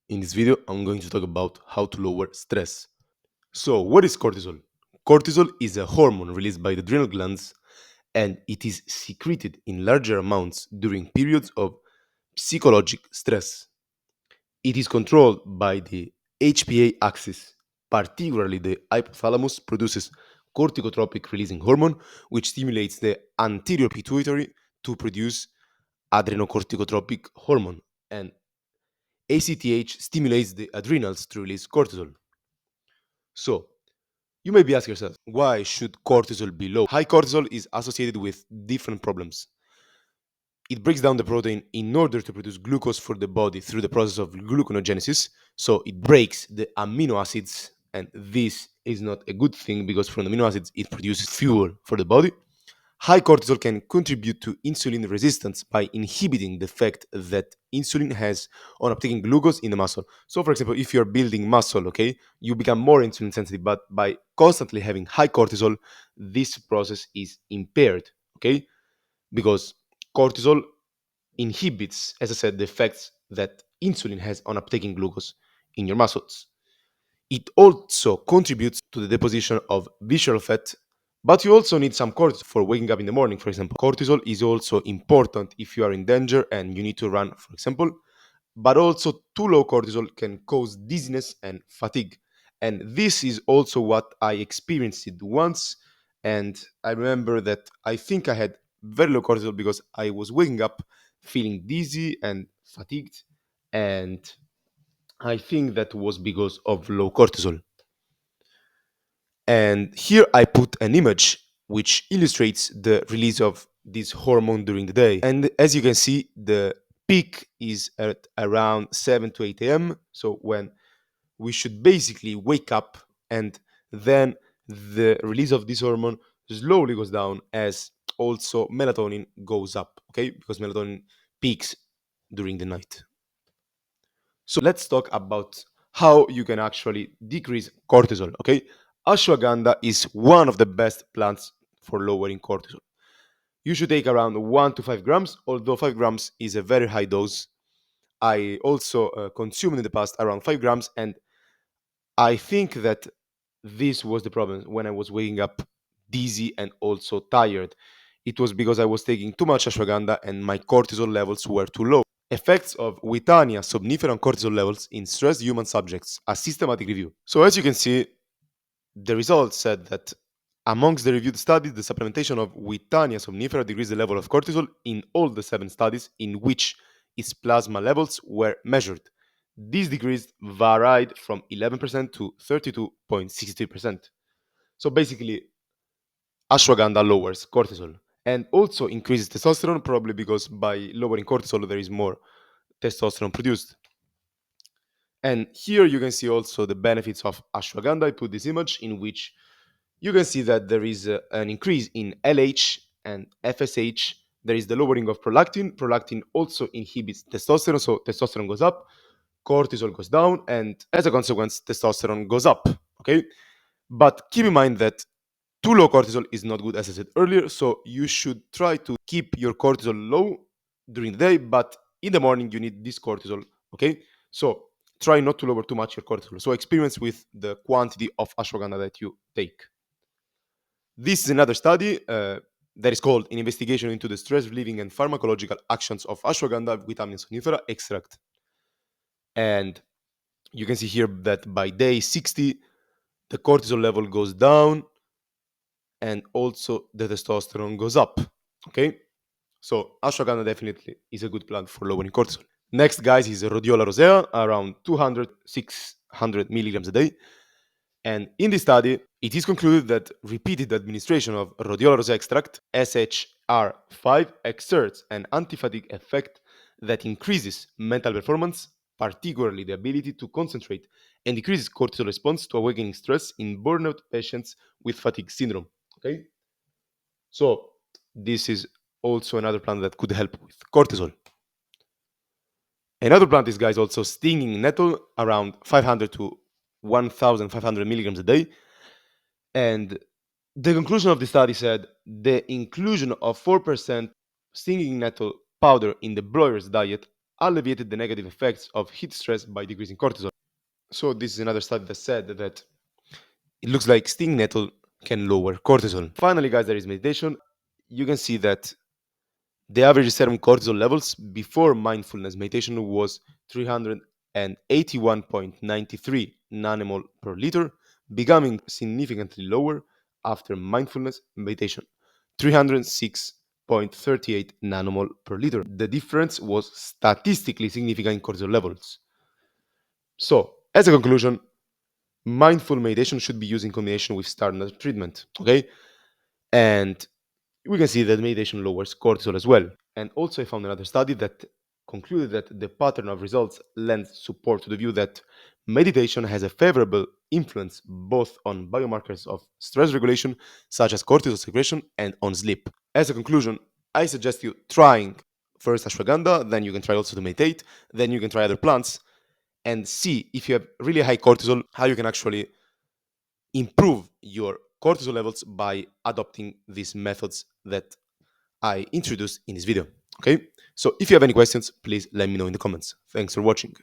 In this video, I'm going to talk about how to lower stress. So, what is cortisol? Cortisol is a hormone released by the adrenal glands and it is secreted in larger amounts during periods of psychologic stress. It is controlled by the HPA axis, particularly the hypothalamus produces corticotropic releasing hormone, which stimulates the anterior pituitary to produce adrenocorticotropic hormone, and ACTH stimulates the adrenals to release cortisol. So, you may be asking yourself, why should cortisol be low? High cortisol is associated with different problems. It breaks down the protein in order to produce glucose for the body through the process of gluconeogenesis. So, it breaks the amino acids, and this is not a good thing because from the amino acids, it produces fuel for the body. High cortisol can contribute to insulin resistance by inhibiting the effect that insulin has on uptaking glucose in the muscle. So, for example, if you're building muscle, okay, you become more insulin sensitive, but by constantly having high cortisol, this process is impaired, okay, because cortisol inhibits, as I said, the effects that insulin has on uptaking glucose in your muscles. It also contributes to the deposition of visceral fat, but you also need some cortisol for waking up in the morning, for example. Cortisol is also important if you are in danger and you need to run, for example, but also too low cortisol can cause dizziness and fatigue. And this is also what I experienced it once. And I remember that I think I had very low cortisol because I was waking up feeling dizzy and fatigued. And I think that was because of low cortisol. And here I put an image which illustrates the release of this hormone during the day. And as you can see, the peak is at around 7 to 8 a.m. So when we should basically wake up, and then the release of this hormone slowly goes down as also melatonin goes up, okay? Because melatonin peaks during the night. So let's talk about how you can actually decrease cortisol. Okay, ashwagandha is one of the best plants for lowering cortisol. You should take around 1 to 5 grams, although 5 grams is a very high dose. I also consumed in the past around 5 grams, and I think that this was the problem when I was waking up dizzy and also tired. It was because I was taking too much ashwagandha and my cortisol levels were too low. Effects of Witania somniferum cortisol levels in stressed human subjects, a systematic review. So, as you can see, the results said that amongst the reviewed studies, the supplementation of Witania somnifera decreased the level of cortisol in all the 7 studies in which its plasma levels were measured. This decrease varied from 11% to 32.63%. So basically, ashwagandha lowers cortisol and also increases testosterone, probably because by lowering cortisol, there is more testosterone produced. And here you can see also the benefits of ashwagandha. I put this image in which you can see that there is an increase in LH and FSH. There is the lowering of prolactin. Prolactin also inhibits testosterone, so testosterone goes up, cortisol goes down, and as a consequence, testosterone goes up. Okay, but keep in mind that too low cortisol is not good, as I said earlier. So you should try to keep your cortisol low during the day, but in the morning you need this cortisol. Okay, so try not to lower too much your cortisol. So experiment with the quantity of ashwagandha that you take. This is another study that is called An Investigation into the Stress Relieving and Pharmacological Actions of Ashwagandha Vitamin Sonifera Extract. And you can see here that by day 60, the cortisol level goes down and also the testosterone goes up. Okay, so ashwagandha definitely is a good plant for lowering cortisol. Next, guys, is rhodiola rosea, around 200-600 milligrams a day. And in this study, it is concluded that repeated administration of rhodiola rosea extract, SHR5, exerts an anti-fatigue effect that increases mental performance, particularly the ability to concentrate, and decreases cortisol response to awakening stress in burnout patients with fatigue syndrome. Okay, so this is also another plant that could help with cortisol. Another plant is, guys, also stinging nettle, around 500 to 1,500 milligrams a day. And the conclusion of the study said the inclusion of 4% stinging nettle powder in the broiler's diet alleviated the negative effects of heat stress by decreasing cortisol. So this is another study that said that it looks like stinging nettle can lower cortisol. Finally, guys, there is meditation. You can see that the average serum cortisol levels before mindfulness meditation was 381.93 nanomole per liter, becoming significantly lower after mindfulness meditation, 306.38 nanomole per liter. The difference was statistically significant in cortisol levels. So, as a conclusion, mindful meditation should be used in combination with standard treatment, okay? And we can see that meditation lowers cortisol as well. And also, I found another study that concluded that the pattern of results lends support to the view that meditation has a favorable influence both on biomarkers of stress regulation, such as cortisol secretion, and on sleep. As a conclusion, I suggest you trying first ashwagandha, then you can try also to meditate, then you can try other plants, and see if you have really high cortisol, how you can actually improve your cortisol levels by adopting these methods that I introduced in this video. Okay, so if you have any questions, please let me know in the comments. Thanks for watching.